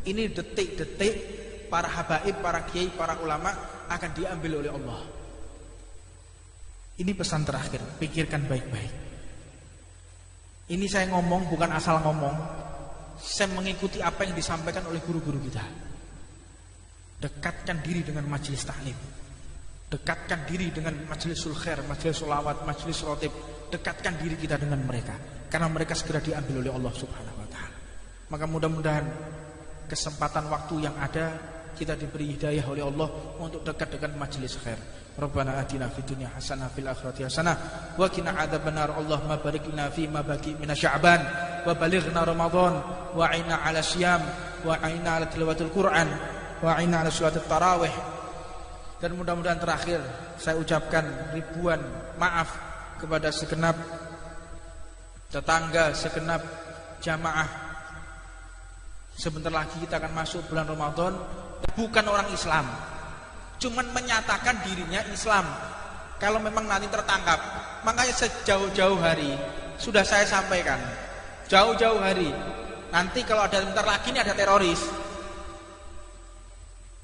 Ini detik-detik para habaib, para kiai, para ulama akan diambil oleh Allah. Ini pesan terakhir, pikirkan baik-baik. Ini saya ngomong bukan asal ngomong. Saya mengikuti apa yang disampaikan oleh guru-guru kita. Dekatkan diri dengan majelis taklim. Dekatkan diri dengan majelisul khair, majelis sholawat, majelis rotib. Dekatkan diri kita dengan mereka, karena mereka segera diambil oleh Allah Subhanahu wa ta'ala. Maka mudah-mudahan kesempatan waktu yang ada kita diberi hidayah oleh Allah untuk dekat dengan majelis khair. Rabbana atina fid dunya hasanah fil akhirati hasanah wa qina adzabannar. Allahumma barik lana fi ma baqi min sya'ban wa balighna ramadan wa aina 'ala syiyam wa aina 'ala tilawatil Qur'an wa aina 'ala sholatit tarawih. Dan mudah-mudahan terakhir saya ucapkan ribuan maaf kepada segenap tetangga, segenap jamaah. Sebentar lagi kita akan masuk bulan Ramadan. Bukan orang Islam, cuman menyatakan dirinya Islam. Kalau memang nanti tertangkap, makanya sejauh-jauh hari sudah saya sampaikan, jauh-jauh hari. Nanti kalau ada bentar lagi ini ada teroris,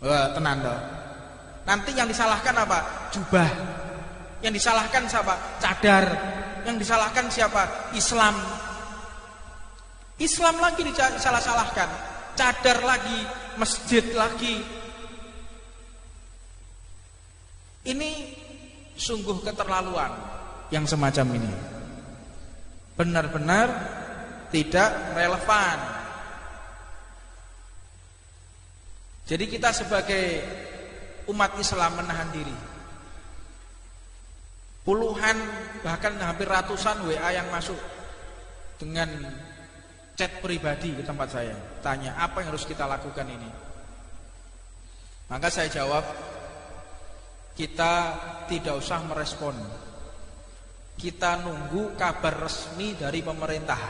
wah tenan toh. Nanti yang disalahkan apa? Jubah. Yang disalahkan siapa? Cadar. Yang disalahkan siapa? Islam. Islam lagi disalah-salahkan, cadar lagi, masjid lagi. Ini sungguh keterlaluan yang semacam ini. Benar-benar tidak relevan. Jadi kita sebagai umat Islam menahan diri. Puluhan bahkan hampir ratusan WA yang masuk dengan chat pribadi ke tempat saya, tanya apa yang harus kita lakukan ini. Maka saya jawab, kita tidak usah merespon. Kita nunggu kabar resmi dari pemerintah.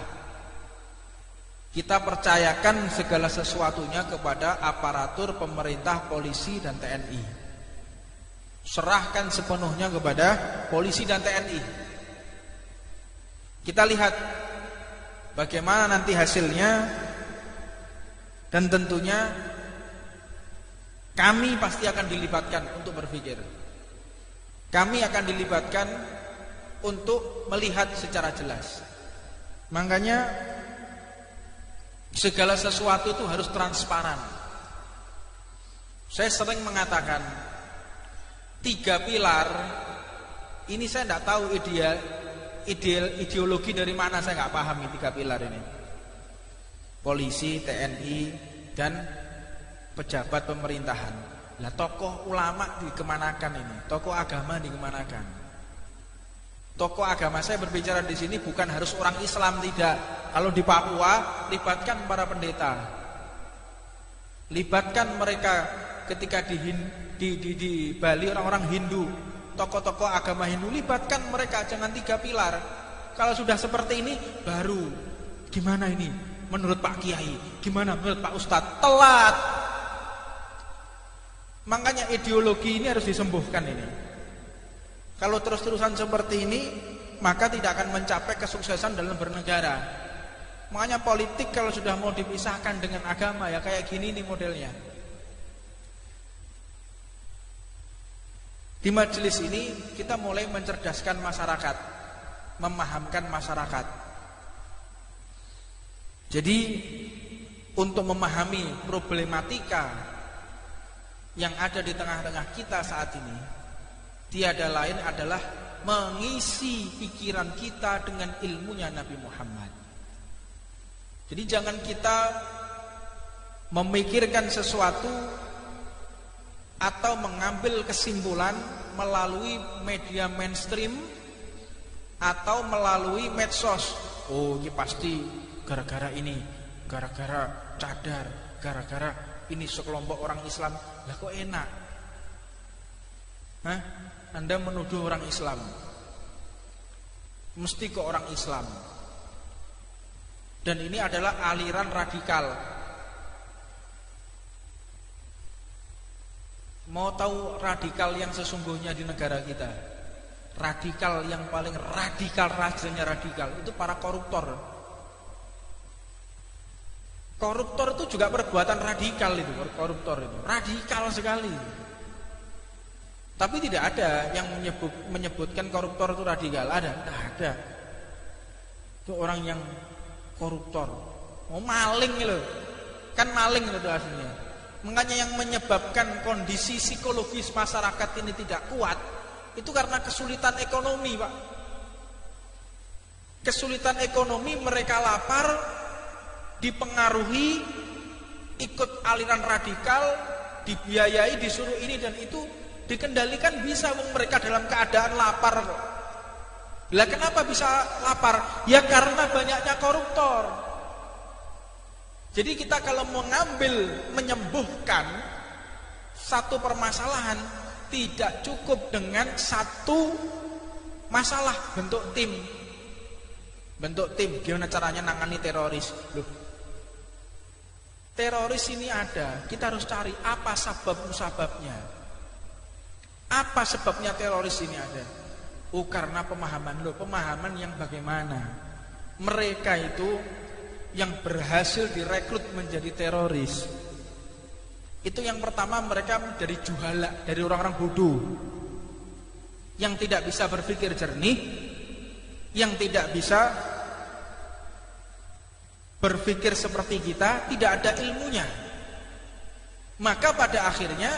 Kita percayakan segala sesuatunya kepada aparatur pemerintah, polisi dan TNI. Serahkan sepenuhnya kepada polisi dan TNI. Kita lihat bagaimana nanti hasilnya. Dan tentunya kami pasti akan dilibatkan untuk berpikir. Kami akan dilibatkan untuk melihat secara jelas. Makanya segala sesuatu itu harus transparan. Saya sering mengatakan 3 pilar ini saya tidak tahu ideologi dari mana, saya nggak paham ini 3 pilar ini. Polisi, TNI dan pejabat pemerintahan. Lah tokoh ulama dikemanakan ini? Tokoh agama dikemanakan? Tokoh agama, saya berbicara di sini bukan harus orang Islam, tidak. Kalau di Papua libatkan para pendeta. Libatkan mereka ketika di Bali orang-orang Hindu, tokoh-tokoh agama Hindu, libatkan mereka, jangan 3 pilar. Kalau sudah seperti ini baru gimana ini menurut Pak Kiai, gimana menurut Pak Ustadz, telat. Makanya ideologi ini harus disembuhkan ini. Kalau terus-terusan seperti ini, maka tidak akan mencapai kesuksesan dalam bernegara. Makanya politik kalau sudah mau dipisahkan dengan agama, ya kayak gini nih modelnya. Di majelis ini kita mulai mencerdaskan masyarakat, memahamkan masyarakat. Jadi untuk memahami problematika yang ada di tengah-tengah kita saat ini, tiada lain adalah mengisi pikiran kita dengan ilmunya Nabi Muhammad. Jadi jangan kita memikirkan sesuatu atau mengambil kesimpulan melalui media mainstream atau melalui medsos. Oh, ini pasti gara-gara ini, gara-gara cadar, gara-gara ini sekelompok orang Islam. Lah kok enak? Hah? Anda menuduh orang Islam, mesti ke orang Islam. Dan ini adalah aliran radikal. Mau tahu radikal yang sesungguhnya di negara kita? Radikal yang paling radikal, rajanya radikal itu para koruptor. Koruptor itu juga perbuatan radikal itu, koruptor itu radikal sekali. Tapi tidak ada yang menyebutkan koruptor itu radikal. Ada? Tidak ada. Itu orang yang koruptor. Oh maling loh. Kan maling itu aslinya. Makanya yang menyebabkan kondisi psikologis masyarakat ini tidak kuat itu karena kesulitan ekonomi, Pak. Kesulitan ekonomi, mereka lapar, dipengaruhi, ikut aliran radikal, dibiayai, disuruh ini dan itu, dikendalikan bisa mereka dalam keadaan lapar kok. Lah kenapa bisa lapar? Ya karena banyaknya koruptor. Jadi kita kalau mengambil menyembuhkan satu permasalahan tidak cukup dengan satu masalah bentuk tim. Bentuk tim, gimana caranya nangani teroris? Loh, teroris ini ada, kita harus cari apa sebabnya. Apa sebabnya teroris ini ada? Oh karena pemahaman. Loh, pemahaman yang bagaimana? Mereka itu yang berhasil direkrut menjadi teroris, itu yang pertama mereka dari juhala, dari orang-orang bodoh yang tidak bisa berpikir jernih, yang tidak bisa berpikir seperti kita, tidak ada ilmunya. Maka pada akhirnya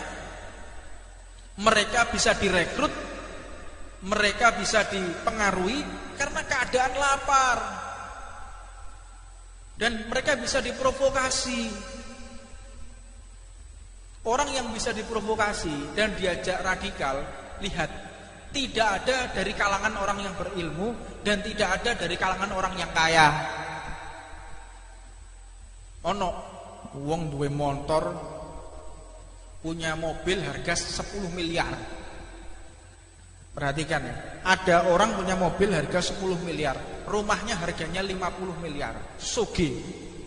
mereka bisa direkrut, mereka bisa dipengaruhi karena keadaan lapar. Dan mereka bisa diprovokasi. Orang yang bisa diprovokasi dan diajak radikal, lihat, tidak ada dari kalangan orang yang berilmu dan tidak ada dari kalangan orang yang kaya. Ono wong duwe motor, punya mobil harga 10 miliar. Perhatikan ya, ada orang punya mobil harga 10 miliar, rumahnya harganya 50 miliar. Sugih.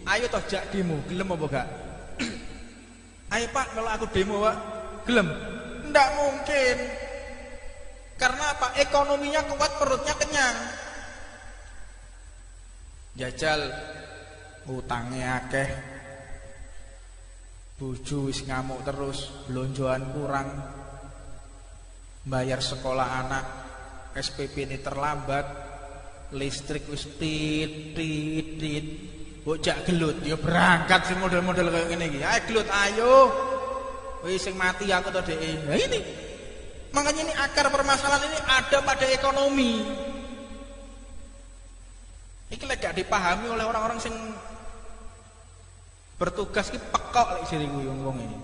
Ayo toh jak demo, gelem apa gak? Ayo Pak, kalau aku demo Pak, gelem? Ndak mungkin. Karena apa? Ekonominya kuat, perutnya kenyang. Jajal utangnya akeh, bojo wis ngamuk terus, blonjoan kurang, bayar sekolah anak, SPP ini terlambat, listrik wis tit. Bocah gelut, ya berangkat sing model-model kayak gini iki. Ayo gelut, ayo. Wis sing mati aku to dhek. Nah ini. Makanya ini akar permasalahan ini ada pada ekonomi. Iki lek gak dipahami oleh orang-orang sing bertugas ki pekok lek sire kuwi wong ini.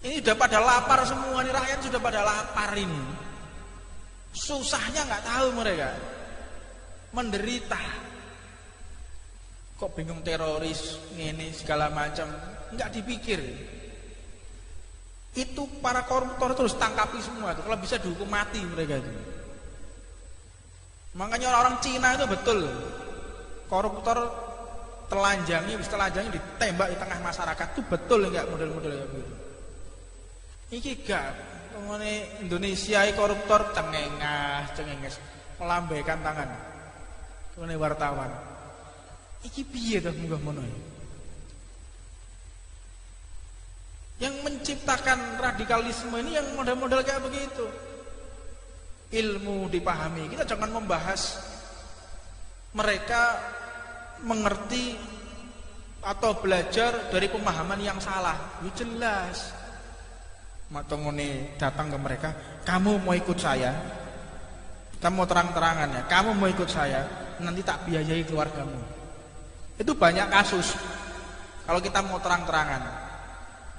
Ini sudah pada lapar semua nih, rakyat sudah pada lapar ini. Susahnya nggak tahu mereka. Menderita. Kok bingung teroris ini segala macam, nggak dipikir. Itu para koruptor terus tangkapi semua itu. Kalau bisa dihukum mati mereka itu. Makanya orang-orang Cina itu betul. Koruptor telanjangi ditembak di tengah masyarakat itu betul enggak model-model kayak gitu. Iki gak ngene Indonesia koruptor cengenges melambaikan tangan. Ngene wartawan. Iki piye to munggah mono. Yang menciptakan radikalisme ini yang model-model kayak begitu. Ilmu dipahami. Kita jangan membahas mereka mengerti atau belajar dari pemahaman yang salah. Ya jelas. Matongone datang ke mereka, kamu mau ikut saya? Kamu mau terang-terangan ya, kamu mau ikut saya, nanti tak biayai keluargamu. Itu banyak kasus. Kalau kita mau terang-terangan,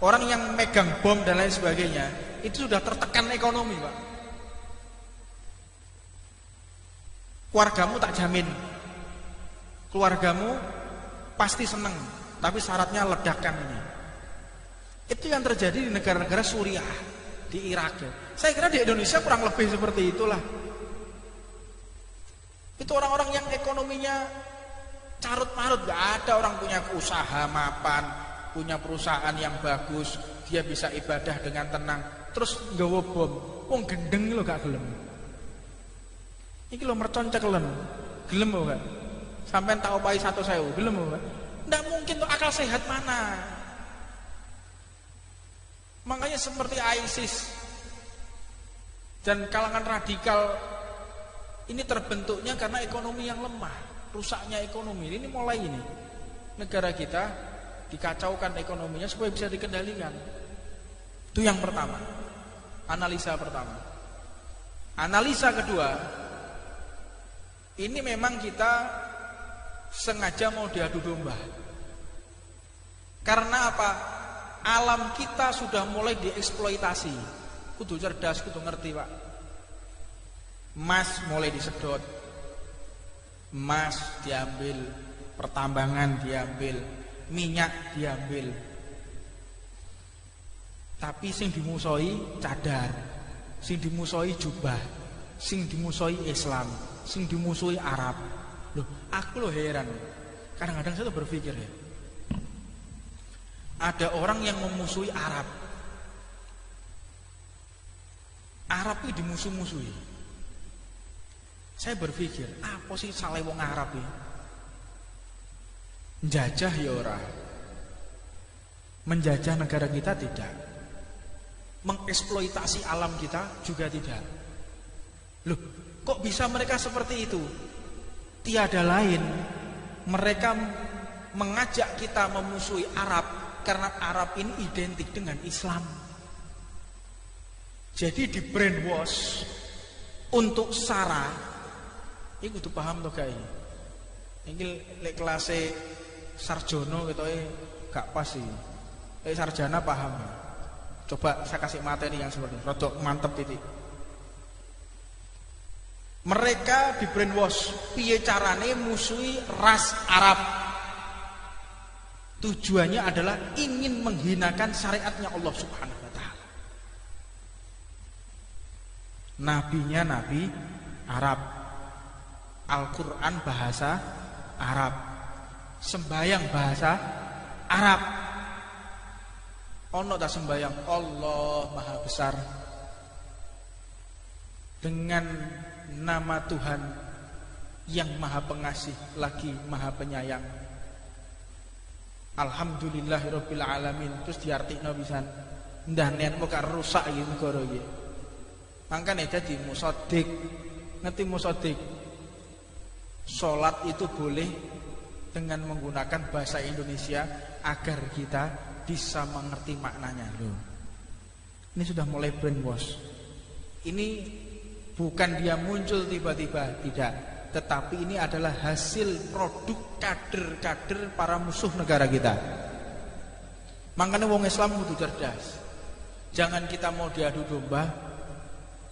orang yang megang bom dan lain sebagainya, itu sudah tertekan ekonomi, Pak. Keluargamu tak jamin. Keluargamu pasti senang, tapi syaratnya ledakan ini. Itu yang terjadi di negara-negara Suriah, di Irak. Saya kira di Indonesia kurang lebih seperti itulah. Itu orang-orang yang ekonominya carut-marut, gak ada orang punya usaha mapan, punya perusahaan yang bagus, dia bisa ibadah dengan tenang, terus nggawa bom, wong gendeng lho gak gelem. Iki lho mercon cekelen, gelem kok gak? Sampean tak opahi 100.000, gelem apa? Ndak mungkin tuh, akal sehat mana? Makanya seperti ISIS dan kalangan radikal ini terbentuknya karena ekonomi yang lemah, rusaknya ekonomi. Ini mulai ini. Negara kita dikacaukan ekonominya supaya bisa dikendalikan. Itu yang pertama. Analisa pertama. Analisa kedua, ini memang kita sengaja mau diadu domba. Karena apa? Alam kita sudah mulai dieksploitasi. Kudu cerdas, kudu ngerti, Pak. Emas mulai disedot, emas diambil, pertambangan diambil, minyak diambil. Tapi sing dimusuhi cadar, sing dimusuhi jubah, sing dimusuhi Islam, sing dimusuhi Arab. Loh, aku loh heran. Kadang-kadang saya tuh berpikir ya, ada orang yang memusuhi Arab. Arab itu dimusuh-musuhi. Saya berpikir, apa sih salah wong Arab ini? Menjajah ya ora. Menjajah negara kita tidak. Mengeksploitasi alam kita juga tidak. Loh, kok bisa mereka seperti itu? Tiada lain, mereka mengajak kita memusuhi Arab karena Arab ini identik dengan Islam. Jadi di brainwash untuk sara. Ini kudu paham to guys. Ini lek kelas sarjono gitu gak pas sih. Sarjana paham. Coba saya kasih materi yang seperti ini. Rodok mantep titik. Mereka di brainwash piye carane musuhi ras Arab. Tujuannya adalah ingin menghinakan syariatnya Allah Subhanahu wa taala. Nabinya nabi Arab. Al-Qur'an bahasa Arab. Sembayang bahasa Arab. Ono tak sembayang Allah Maha Besar dengan nama Tuhan yang Maha Pengasih lagi Maha Penyayang. Alhamdulillahirabbil alamin. Terus diartikno pisan. Ndah niat kok rusak iki negara iki. Mangkane dadi musaddiq. Ngerti musaddiq? Salat itu boleh dengan menggunakan bahasa Indonesia agar kita bisa mengerti maknanya. Loh. Ini sudah mulai brainwash. Ini bukan dia muncul tiba-tiba, tidak. Tetapi ini adalah hasil produk kader-kader para musuh negara kita. Makanya wong Islam kudu cerdas. Jangan kita mau diadu domba.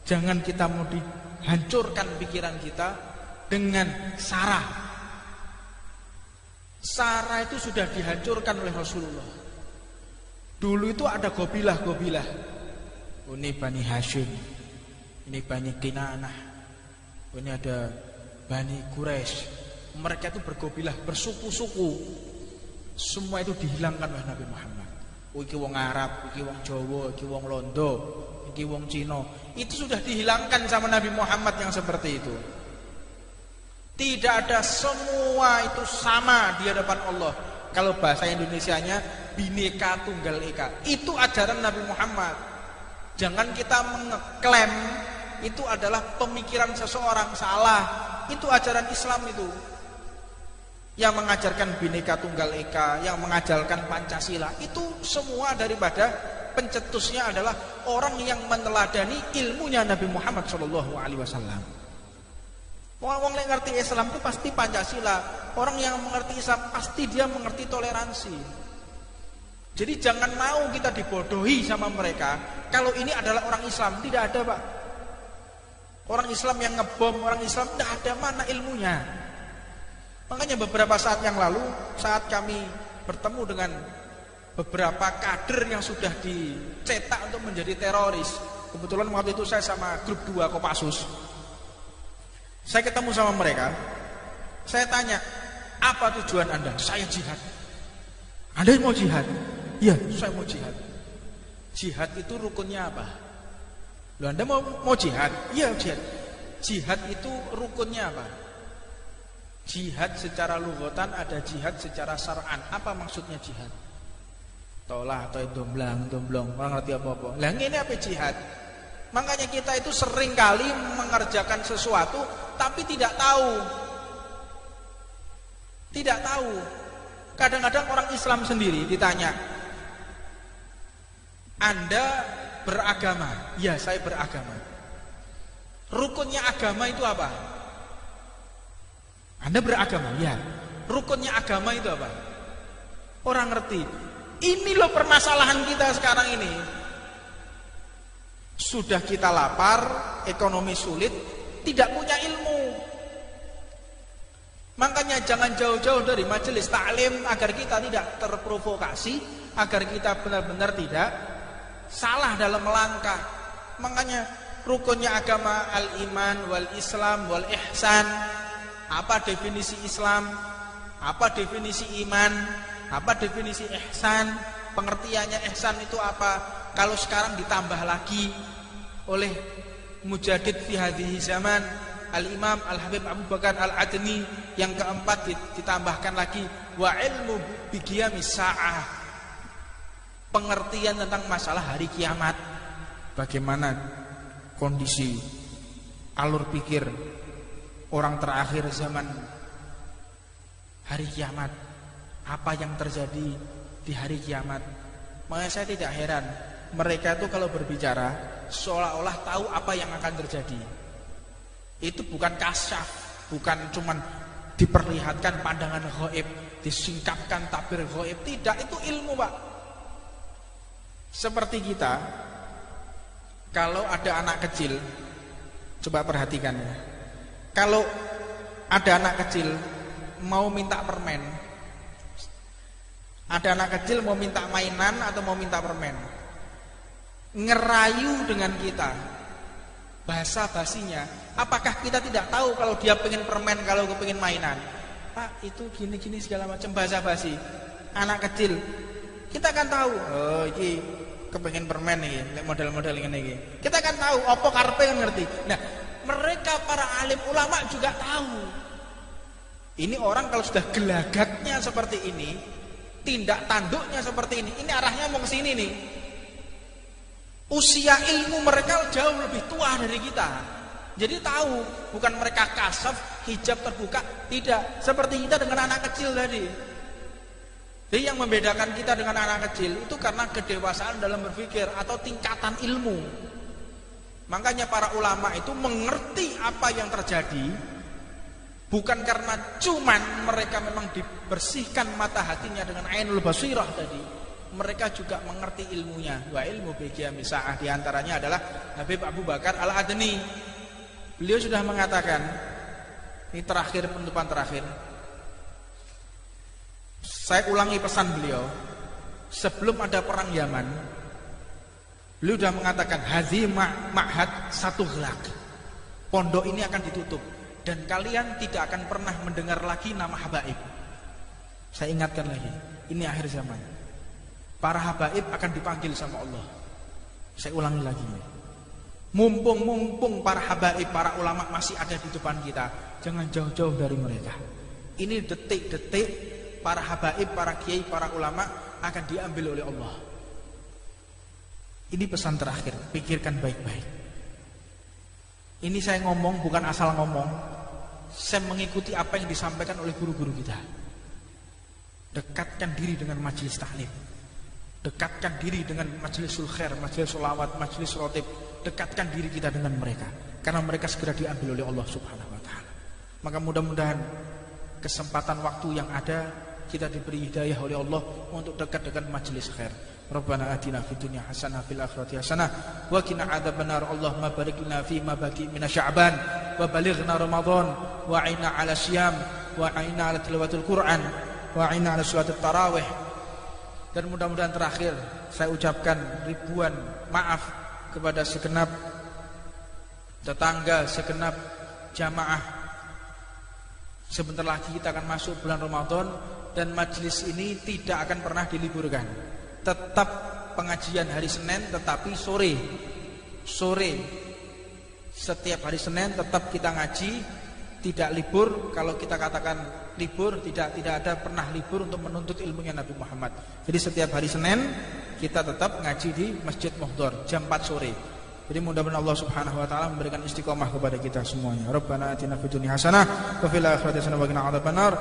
Jangan kita mau dihancurkan pikiran kita dengan sara. Sara itu sudah dihancurkan oleh Rasulullah. Dulu itu ada gobilah-gobilah. Ini Bani Hashim, ini Bani Kinanah, ini ada Bani Quraisy. Mereka itu bergobilah, bersuku-suku. Semua itu dihilangkan oleh Nabi Muhammad. Iki wong Arab, iki wong Jawa, iki wong Londo, iki wong Cina. Itu sudah dihilangkan sama Nabi Muhammad yang seperti itu. Tidak ada, semua itu sama di hadapan Allah. Kalau bahasa Indonesianya Bhinneka Tunggal Ika. Itu ajaran Nabi Muhammad. Jangan kita mengklaim itu adalah pemikiran seseorang, salah. Itu ajaran Islam itu. Yang mengajarkan Bhinneka Tunggal Ika, yang mengajarkan Pancasila, itu semua daripada pencetusnya adalah orang yang meneladani ilmunya Nabi Muhammad SAW. Orang yang mengerti Islam itu pasti Pancasila. Orang yang mengerti Islam pasti dia mengerti toleransi. Jadi jangan mau kita dibodohi sama mereka. Kalau ini adalah orang Islam, tidak ada, Pak. Orang Islam yang ngebom, orang Islam tidak ada, mana ilmunya. Makanya beberapa saat yang lalu, saat kami bertemu dengan beberapa kader yang sudah dicetak untuk menjadi teroris. Kebetulan waktu itu saya sama grup 2 Kopassus. Saya ketemu sama mereka. Saya tanya, apa tujuan Anda? Saya jihad. Anda mau jihad? Iya, saya mau jihad. Jihad itu rukunnya apa? Loh, Anda mau jihad? Iya, jihad. Jihad itu rukunnya apa? Jihad secara lughatan ada jihad secara syar'an. Apa maksudnya jihad? Tolah atau domblong, orang ngerti apa-apa. Lah ini apa jihad? Makanya kita itu sering kali mengerjakan sesuatu tapi tidak tahu. Tidak tahu. Kadang-kadang orang Islam sendiri ditanya, Anda beragama? Ya, saya beragama. Rukunnya agama itu apa? Anda beragama? Ya. Rukunnya agama itu apa? Orang ngerti. Ini loh permasalahan kita sekarang ini. Sudah kita lapar, ekonomi sulit, tidak punya ilmu. Makanya jangan jauh-jauh dari majelis taklim agar kita tidak terprovokasi, agar kita benar-benar tidak salah dalam melangkah. Makanya rukunnya agama al-iman wal islam wal ihsan. Apa definisi Islam? Apa definisi iman? Apa definisi ihsan? Pengertiannya ihsan itu apa? Kalau sekarang ditambah lagi oleh Mujaddid fi hadhihi zaman, Al-Imam Al-Habib Abu Bakar Al-Adni, yang keempat ditambahkan lagi wa ilmu bi qiyamis saah. Pengertian tentang masalah hari kiamat. Bagaimana kondisi alur pikir orang terakhir zaman hari kiamat, apa yang terjadi di hari kiamat. Makanya saya tidak heran mereka itu kalau berbicara seolah-olah tahu apa yang akan terjadi. Itu bukan kasyaf, bukan cuman diperlihatkan pandangan ghaib, disingkapkan tabir ghaib, tidak, itu ilmu, Pak. Seperti kita kalau ada anak kecil, coba perhatikan ya. Kalau ada anak kecil mau minta permen, ada anak kecil mau minta mainan atau mau minta permen, ngerayu dengan kita, bahasa basinya, apakah kita tidak tahu kalau dia pengen permen, kalau pengen mainan? Pak, itu gini-gini segala macam, bahasa basi. Anak kecil, kita kan tahu, oh ini kepengen permen nih, model-model ini. Kita kan tahu, opo karpe kan ngerti. Nah, mereka para alim ulama juga tahu. Ini orang kalau sudah gelagatnya seperti ini, tindak tanduknya seperti ini arahnya mau ke sini nih. Usia ilmu mereka jauh lebih tua dari kita. Jadi tahu, bukan mereka kasaf, hijab terbuka, tidak. Seperti kita dengan anak kecil tadi. Jadi yang membedakan kita dengan anak kecil itu karena kedewasaan dalam berpikir atau tingkatan ilmu. Makanya para ulama itu mengerti apa yang terjadi, bukan karena cuman mereka memang dibersihkan mata hatinya dengan ainul basirah tadi. Mereka juga mengerti ilmunya. Wa ilmu bi qiyamis saah, di antaranya adalah Habib Abu Bakar Al-Adni. Beliau sudah mengatakan, ini terakhir, penutupan terakhir. Saya ulangi pesan beliau. Sebelum ada perang Yaman, beliau sudah mengatakan hadzi ma'had satu gelak. Pondok ini akan ditutup dan kalian tidak akan pernah mendengar lagi nama habaib. Saya ingatkan lagi, ini akhir zaman. Para habaib akan dipanggil sama Allah. Saya ulangi lagi. Mumpung para habaib, para ulama masih ada di depan kita, jangan jauh-jauh dari mereka. Ini detik-detik para habaib, para kiai, para ulama akan diambil oleh Allah. Ini pesan terakhir, pikirkan baik-baik. Ini saya ngomong bukan asal ngomong. Saya mengikuti apa yang disampaikan oleh guru-guru kita. Dekatkan diri dengan majelis taklim. Dekatkan diri dengan majlisul khair, majelis sholawat, majelis rotib. Dekatkan diri kita dengan mereka, karena mereka segera diambil oleh Allah Subhanahu wa ta'ala. Maka mudah-mudahan kesempatan waktu yang ada, kita diberi hidayah oleh Allah untuk dekat dengan majelis khair. Rabbana atina fid dunya hasanah fil akhirati hasanah wa qina adzabannar. Allahumma barik lana fi ma baqi min sya'ban wa balighna ramadan wa aina 'ala syiyam wa aina 'ala tilawatil Qur'an wa aina 'ala sholatit tarawih. Dan mudah-mudahan terakhir saya ucapkan ribuan maaf kepada segenap tetangga, segenap jamaah. Sebentar lagi kita akan masuk bulan Ramadan dan majelis ini tidak akan pernah diliburkan. Tetap pengajian hari Senin, tetapi sore setiap hari Senin tetap kita ngaji tidak libur. Kalau kita katakan libur, tidak ada pernah libur untuk menuntut ilmunya Nabi Muhammad. Jadi setiap hari Senin kita tetap ngaji di Masjid Muhdhar jam 4 sore. Jadi mudah-mudahan Allah Subhanahu wa taala memberikan istiqomah kepada kita semuanya. Rabbana atina fid dunya hasanah wa fil akhirati hasanah wa qina adzabannar.